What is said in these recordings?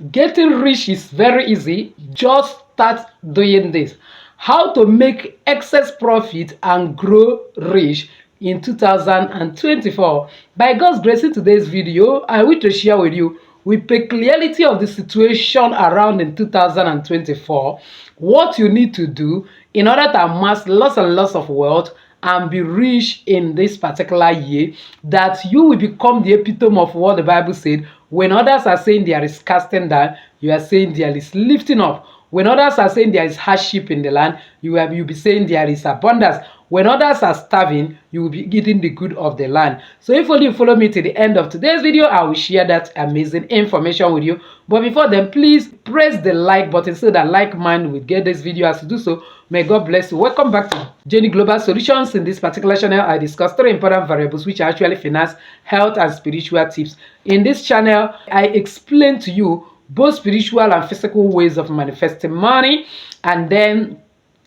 Getting rich is very easy. Just start doing this. How to make excess profit and grow rich in 2024. By God's grace, in today's video, I wish to share with you with peculiarity of the situation around in 2024, what you need to do in order to amass lots and lots of wealth and be rich in this particular year, that you will become the epitome of what the Bible said. When others are saying there is casting down, you are saying there is lifting up. When others are saying there is hardship in the land, you'll be saying there is abundance. When others are starving, you will be eating the good of the land. So if only you follow me to the end of today's video, I will share that amazing information with you. But before then, please press the like button so that like mind will get this video. As you do so, may God bless you. Welcome back to Jenny Global Solutions. In this particular channel, I discuss three important variables which are actually finance, health, and spiritual tips. In this channel, I explain to you both spiritual and physical ways of manifesting money, and then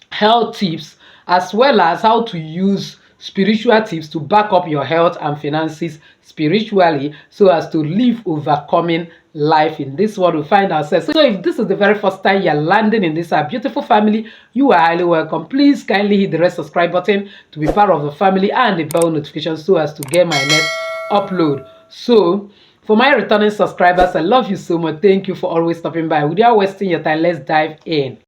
health tips, as well as how to use spiritual tips to back up your health and finances spiritually, so as to live overcoming life in this world we find ourselves. So if this is the very first time you're landing in this beautiful family, you are highly welcome. Please kindly hit the red subscribe button to be part of the family and the bell notification so as to get my next upload. So for my returning subscribers, I love you so much. Thank you for always stopping by. Without wasting your time, let's dive in.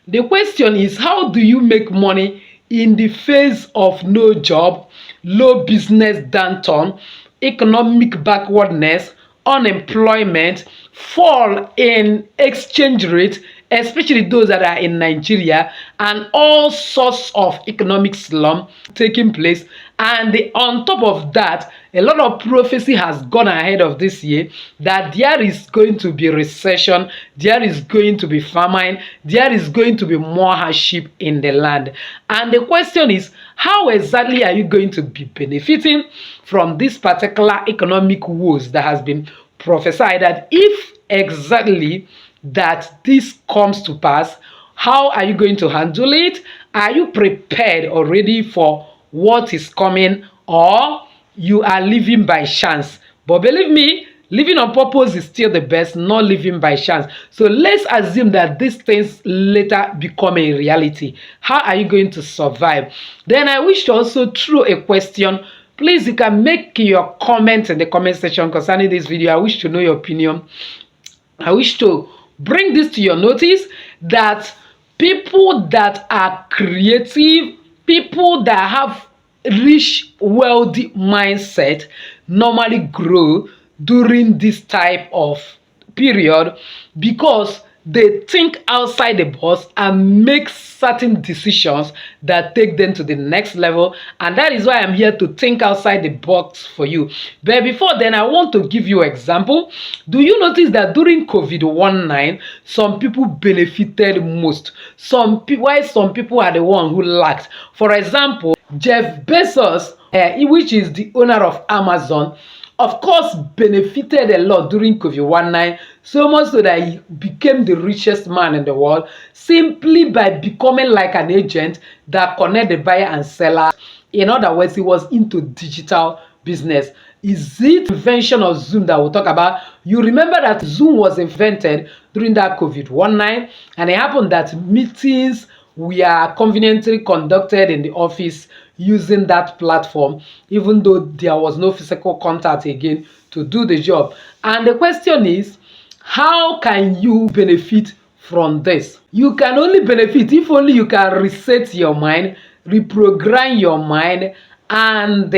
The question is, how do you make money in the face of no job, low business downturn, economic backwardness, unemployment, fall in exchange rate, especially those that are in Nigeria, and all sorts of economic slump taking place? And on top of that, a lot of prophecy has gone ahead of this year that there is going to be recession, there is going to be famine, there is going to be more hardship in the land. And the question is, how exactly are you going to be benefiting from this particular economic woes that has been prophesied? That if exactly that this comes to pass, how are you going to handle it? Are you prepared already for what is coming, or you are living by chance? But believe me, living on purpose is still the best, not living by chance. So let's assume that these things later become a reality. How are you going to survive? Then I wish to also throw a question. Please, you can make your comments in the comment section concerning this video. I wish to know your opinion. I wish to bring this to your notice, that people that are creative, people that have rich, wealthy mindset normally grow during this type of period, because they think outside the box and make certain decisions that take them to the next level. And that is why I'm here to think outside the box for you. But before then, I want to give you an example. Do you notice that during COVID-19, some people benefited most? Why some people are the one who lacked? For example, Jeff Bezos, which is the owner of Amazon, of course, benefited a lot during COVID-19, so much so that he became the richest man in the world simply by becoming like an agent that connected the buyer and seller. In other words, he was into digital business. Is it invention of Zoom that we'll talk about? You remember that Zoom was invented during that COVID-19, and it happened that meetings were conveniently conducted in the office using that platform, even though there was no physical contact again to do the job. And the question is, how can you benefit from this? You can only benefit if only you can reset your mind, reprogram your mind, and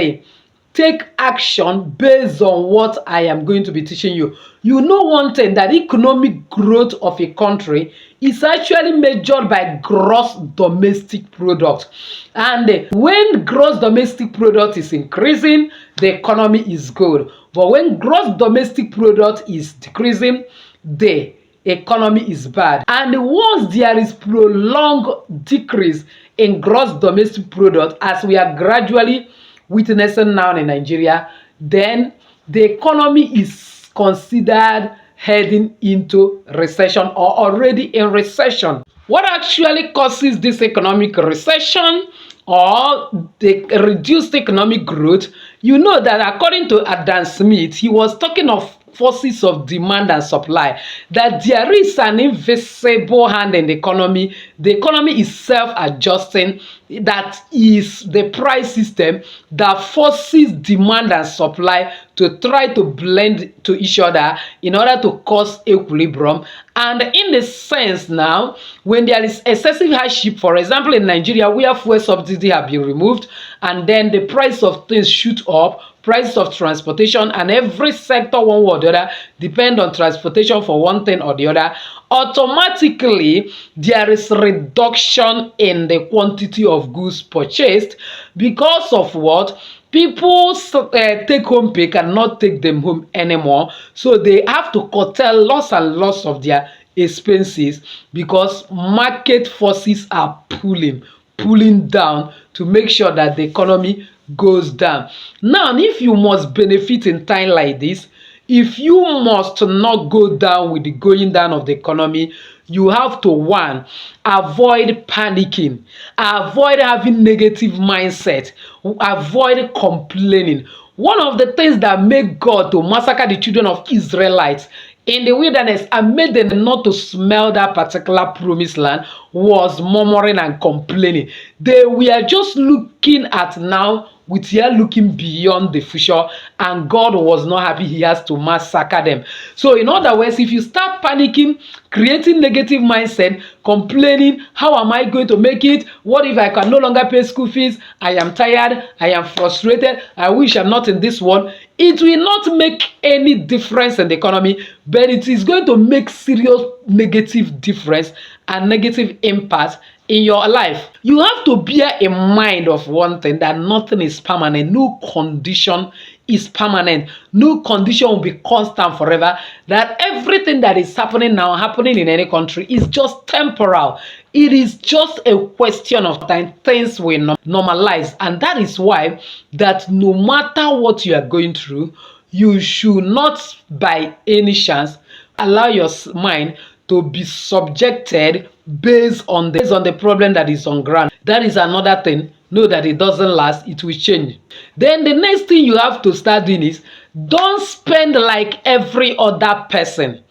take action based on what I am going to be teaching you. You know one thing, that economic growth of a country is actually measured by gross domestic product. And when gross domestic product is increasing, the economy is good. But when gross domestic product is decreasing, the economy is bad. And once there is prolonged decrease in gross domestic product, as we are gradually witnessing now in Nigeria, then the economy is considered heading into recession or already in recession. What actually causes this economic recession or the reduced economic growth? You know that according to Adam Smith, he was talking of forces of demand and supply, that there is an invisible hand in the economy. The economy is self-adjusting. That is the price system that forces demand and supply to try to blend to each other in order to cause equilibrium. And in the sense now, when there is excessive hardship, for example, in Nigeria, where fuel subsidy have been removed, and then the price of things shoot up, price of transportation, and every sector, one way or the other, depend on transportation for one thing or the other, automatically there is reduction in the quantity of goods purchased. Because of what? People take home pay cannot take them home anymore, so they have to curtail lots and lots of their expenses, because market forces are pulling down to make sure that the economy goes down. Now, if you must benefit in time like this, if you must not go down with the going down of the economy, you have to, one, avoid panicking, avoid having negative mindset, avoid complaining. One of the things that made God to massacre the children of Israelites in the wilderness and made them not to smell that particular promised land was murmuring and complaining. They were just looking at now, with here looking beyond the future, and God was not happy. He has to massacre them. So in other words, if you start panicking, creating negative mindset, complaining, how am I going to make it? What if I can no longer pay school fees? I am tired, I am frustrated, I wish I'm not in this world. It will not make any difference in the economy, but it is going to make serious negative difference and negative impact in your life. You have to bear in mind of one thing, that nothing is permanent. No condition is permanent. No condition will be constant forever. That everything that is happening now, happening in any country, is just temporal. It is just a question of time. Things will normalize, and that is why that no matter what you are going through, you should not by any chance allow your mind to be subjected based on the problem that is on ground. That is another thing. Know that it doesn't last, it will change. Then the next thing you have to start doing is, don't spend like every other person.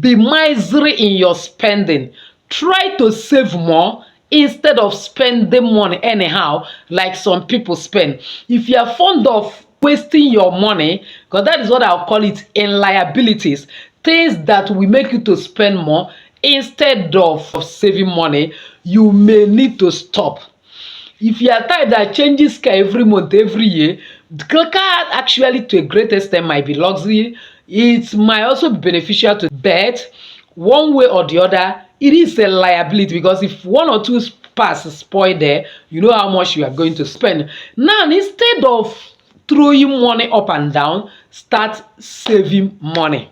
Be miserly in your spending. Try to save more instead of spending money anyhow like some people spend. If you are fond of wasting your money, because that is what I'll call it, in liabilities, things that will make you to spend more instead of saving money, you may need to stop. If you are type that changes car every month, every year, the car actually to a great extent might be luxury. It might also be beneficial to bet. One way or the other, it is a liability, because if one or two parts spoil there, you know how much you are going to spend. Now, instead of throwing money up and down, start saving money.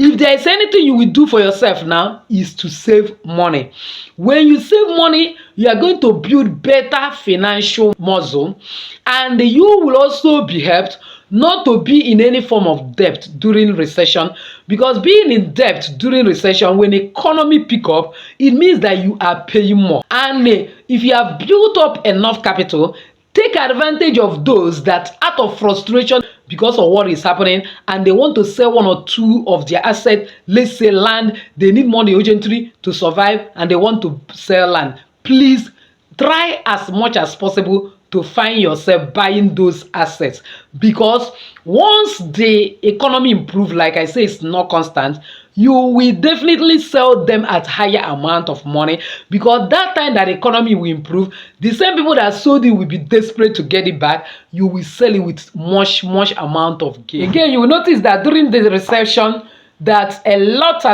If there is anything you will do for yourself now, is to save money. When you save money, you are going to build better financial muscle, and you will also be helped not to be in any form of debt during recession, because being in debt during recession, when economy pick up, it means that you are paying more. And if you have built up enough capital, take advantage of those that out of frustration because of what is happening, and they want to sell one or two of their assets, let's say land, they need money urgently to survive, and they want to sell land. Please try as much as possible to find yourself buying those assets, because once the economy improves, like I say, it's not constant, you will definitely sell them at higher amount of money, because that time that economy will improve, the same people that sold it will be desperate to get it back. You will sell it with much amount of gain. Again, you will notice that during the recession, that a lot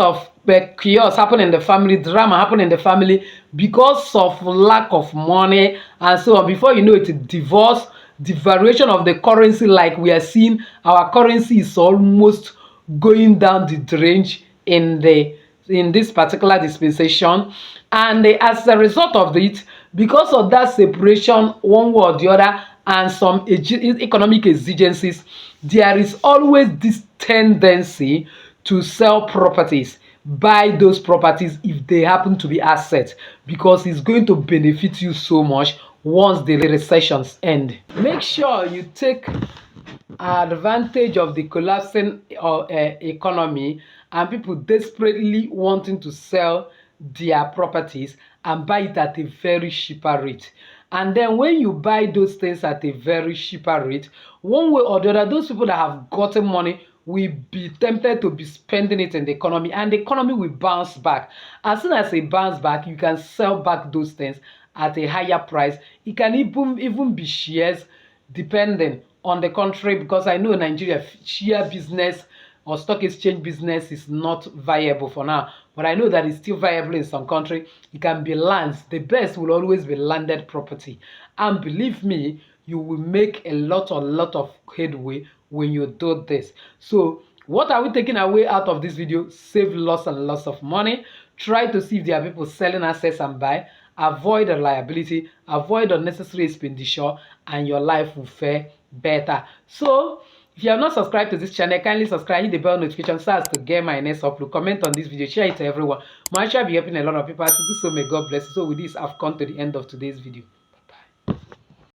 of chaos happen in the family, drama happen in the family because of lack of money and so on. Before you know it, divorce, devaluation of the currency, like we are seeing, our currency is almost going down the drain in this particular dispensation. And as a result of it, because of that separation one way or the other and some economic exigencies, there is always this tendency to sell properties, buy those properties if they happen to be assets, because it's going to benefit you so much once the recessions end. Make sure you take advantage of the collapsing economy and people desperately wanting to sell their properties and buy it at a very cheaper rate. And then when you buy those things at a very cheaper rate, one way or the other, those people that have gotten money will be tempted to be spending it in the economy, and the economy will bounce back. As soon as it bounce back, you can sell back those things at a higher price. It can even be shares, depending on the country, because I know Nigeria share business or stock exchange business is not viable for now, but I know that it's still viable in some country. It can be lands. The best will always be landed property, and believe me, you will make a lot of headway when you do this. So what are we taking away out of this video? Save lots and lots of money. Try to see if there are people selling assets and buy. Avoid the liability, avoid unnecessary expenditure, and your life will fare better. So if you have not subscribed to this channel, kindly subscribe, hit the bell notification so as to get my next upload. Comment on this video, share it to everyone. My channel be helping a lot of people. As to do so, may God bless you. So with this, I've come to the end of today's video.